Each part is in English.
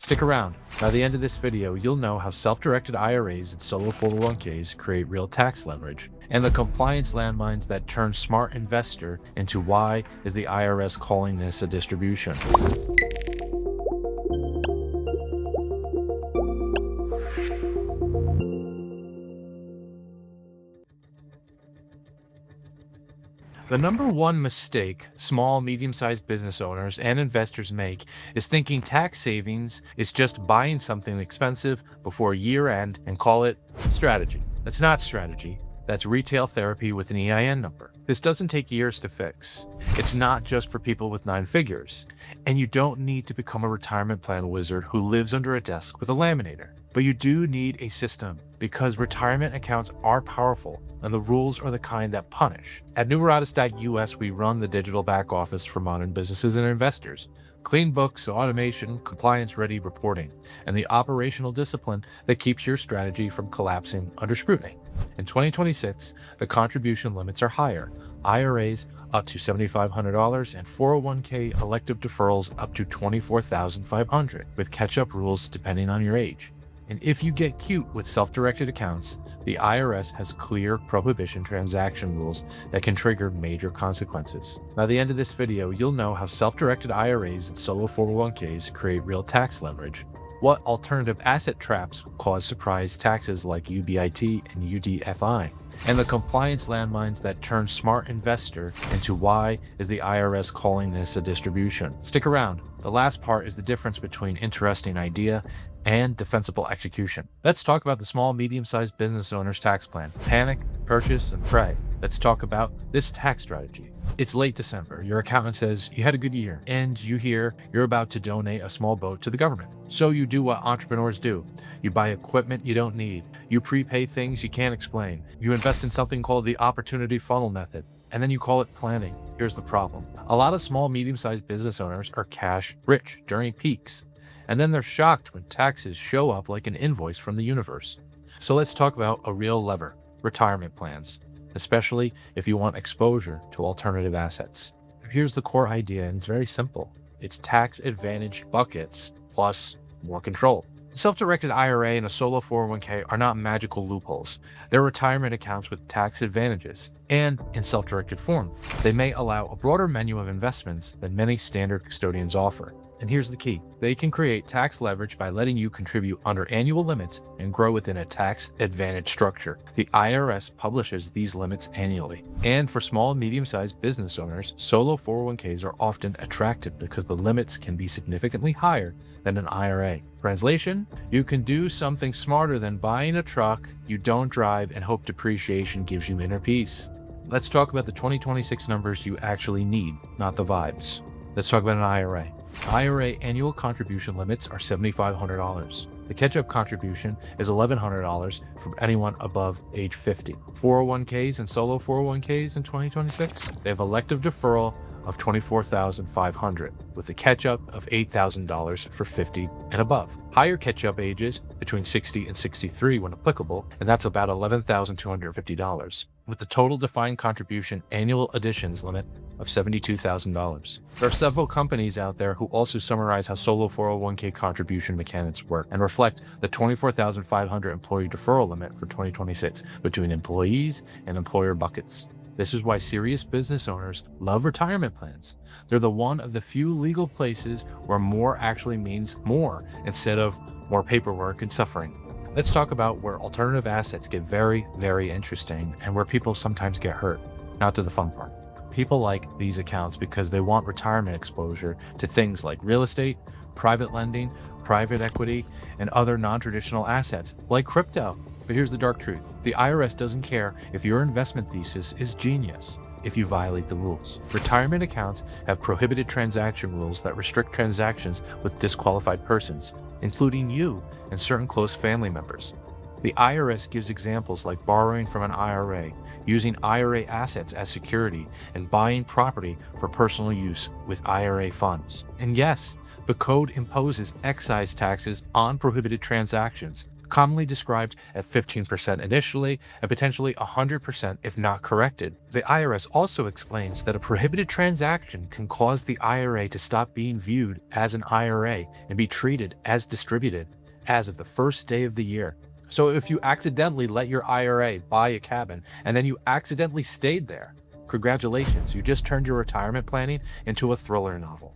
Stick around. By the end of this video, you'll know how self-directed IRAs and solo 401ks create real tax leverage, and the compliance landmines that turn smart investor into why is the IRS calling this a distribution. The number one mistake small, medium-sized business owners and investors make is thinking tax savings is just buying something expensive before year end and call it strategy. That's not strategy. That's retail therapy with an EIN number. This doesn't take years to fix. It's not just for people with 9 figures. And you don't need to become a retirement plan wizard who lives under a desk with a laminator. But you do need a system because retirement accounts are powerful and the rules are the kind that punish. At Numeratus.us, we run the digital back office for modern businesses and investors. Clean books, automation, compliance-ready reporting, and the operational discipline that keeps your strategy from collapsing under scrutiny. In 2026, the contribution limits are higher. IRAs up to $7,500 and 401k elective deferrals up to $24,500, with catch-up rules depending on your age. And if you get cute with self-directed accounts, the IRS has clear prohibition transaction rules that can trigger major consequences. By the end of this video, you'll know how self-directed IRAs and solo 401ks create real tax leverage, what alternative asset traps cause surprise taxes like UBIT and UDFI, and the compliance landmines that turn smart investor into why is the IRS calling this a distribution. Stick around. The last part is the difference between interesting idea and defensible execution. Let's talk about the small, medium-sized business owner's tax plan. Panic, purchase, and pray. Let's talk about this tax strategy. It's late December. Your accountant says you had a good year, and you hear you're about to donate a small boat to the government. So you do what entrepreneurs do. You buy equipment you don't need. You prepay things you can't explain. You invest in something called the opportunity funnel method, and then you call it planning. Here's the problem. A lot of small, medium-sized business owners are cash rich during peaks, and then they're shocked when taxes show up like an invoice from the universe. So let's talk about a real lever, retirement plans, especially if you want exposure to alternative assets. Here's the core idea, and it's very simple. It's tax-advantaged buckets plus more control. Self-directed IRA and a solo 401k are not magical loopholes. They're retirement accounts with tax advantages, and in self-directed form, they may allow a broader menu of investments than many standard custodians offer. And here's the key. They can create tax leverage by letting you contribute under annual limits and grow within a tax advantage structure. The IRS publishes these limits annually. And for small and medium-sized business owners, solo 401ks are often attractive because the limits can be significantly higher than an IRA. Translation, you can do something smarter than buying a truck you don't drive and hope depreciation gives you inner peace. Let's talk about the 2026 numbers you actually need, not the vibes. Let's talk about an IRA. IRA annual contribution limits are $7,500. The catch-up contribution is $1,100 from anyone above age 50. 401ks and solo 401ks in 2026, they have elective deferral of $24,500 with a catch-up of $8,000 for 50 and above. Higher catch-up ages between 60 and 63 when applicable, and that's about $11,250, with the total defined contribution annual additions limit of $72,000. There are several companies out there who also summarize how solo 401k contribution mechanics work and reflect the $24,500 employee deferral limit for 2026 between employees and employer buckets. This is why serious business owners love retirement plans. They're the one of the few legal places where more actually means more instead of more paperwork and suffering. Let's talk about where alternative assets get very, very interesting and where people sometimes get hurt. Now to the fun part. People like these accounts because they want retirement exposure to things like real estate, private lending, private equity, and other non-traditional assets like crypto. But here's the dark truth. The IRS doesn't care if your investment thesis is genius if you violate the rules. Retirement accounts have prohibited transaction rules that restrict transactions with disqualified persons, including you and certain close family members. The IRS gives examples like borrowing from an IRA, using IRA assets as security, and buying property for personal use with IRA funds. And yes, the code imposes excise taxes on prohibited transactions, commonly described at 15% initially and potentially 100% if not corrected. The IRS also explains that a prohibited transaction can cause the IRA to stop being viewed as an IRA and be treated as distributed as of the first day of the year. So if you accidentally let your IRA buy a cabin and then you accidentally stayed there, congratulations, you just turned your retirement planning into a thriller novel.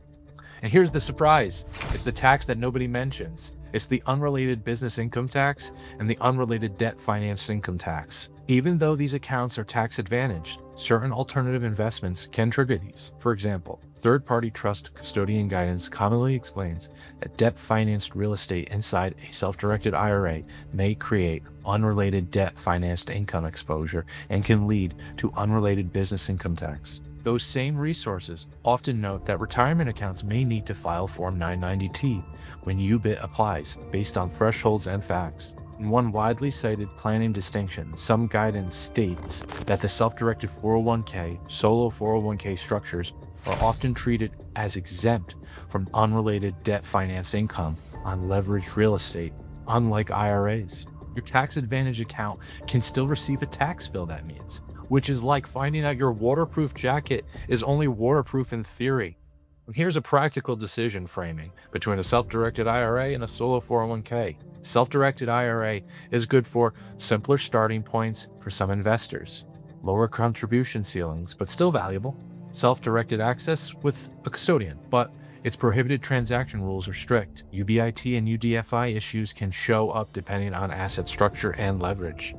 And here's the surprise. It's the tax that nobody mentions. It's the unrelated business income tax and the unrelated debt financed income tax. Even though these accounts are tax advantaged, certain alternative investments can trigger these. For example, third-party trust custodian guidance commonly explains that debt-financed real estate inside a self-directed IRA may create unrelated debt-financed income exposure and can lead to unrelated business income tax. Those same resources often note that retirement accounts may need to file Form 990T when UBIT applies, based on thresholds and facts. In one widely cited planning distinction, some guidance states that the self-directed 401k, solo 401k structures are often treated as exempt from unrelated debt finance income on leveraged real estate, unlike IRAs. Your tax advantage account can still receive a tax bill, that means, which is like finding out your waterproof jacket is only waterproof in theory. And here's a practical decision framing between a self-directed IRA and a solo 401k. Self-directed IRA is good for simpler starting points for some investors, lower contribution ceilings, but still valuable, self-directed access with a custodian, but its prohibited transaction rules are strict. UBIT and UDFI issues can show up depending on asset structure and leverage.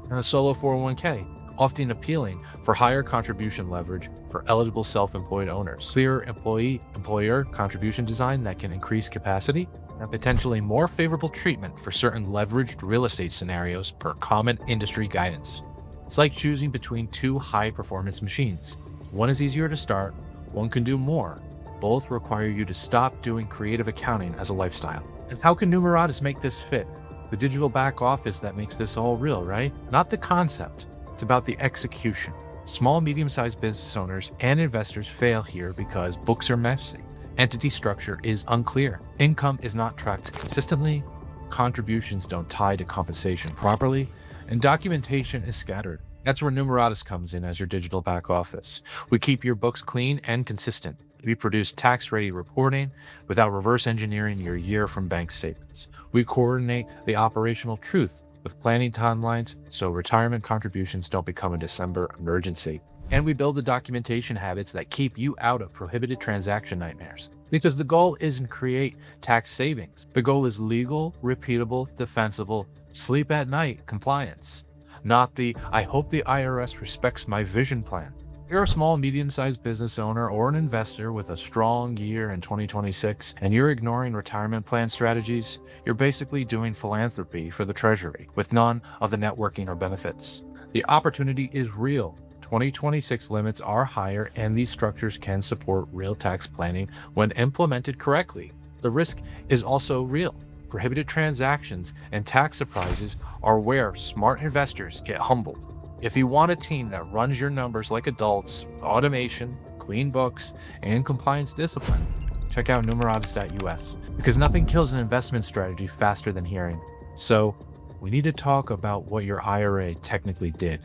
And a solo 401k, often appealing for higher contribution leverage for eligible self-employed owners. Clear employee-employer contribution design that can increase capacity, and potentially more favorable treatment for certain leveraged real estate scenarios per common industry guidance. It's like choosing between two high-performance machines. One is easier to start, one can do more. Both require you to stop doing creative accounting as a lifestyle. And how can Numeratus make this fit? The digital back office that makes this all real, right? Not the concept. It's about the execution. Small, medium-sized business owners and investors fail here because books are messy, entity structure is unclear, income is not tracked consistently, contributions don't tie to compensation properly, and documentation is scattered. That's where Numeratus comes in as your digital back office. We keep your books clean and consistent. We produce tax-ready reporting without reverse engineering your year from bank statements. We coordinate the operational truth with planning timelines so retirement contributions don't become a December emergency. And we build the documentation habits that keep you out of prohibited transaction nightmares. Because the goal isn't create tax savings. The goal is legal, repeatable, defensible, sleep at night compliance. Not the, I hope the IRS respects my vision plan. If you're a small, medium-sized business owner or an investor with a strong year in 2026 and you're ignoring retirement plan strategies, you're basically doing philanthropy for the Treasury with none of the networking or benefits. The opportunity is real. 2026 limits are higher and these structures can support real tax planning when implemented correctly. The risk is also real. Prohibited transactions and tax surprises are where smart investors get humbled. If you want a team that runs your numbers like adults with automation, clean books, and compliance discipline, check out Numeratus.us, because nothing kills an investment strategy faster than hearing. So, we need to talk about what your IRA technically did.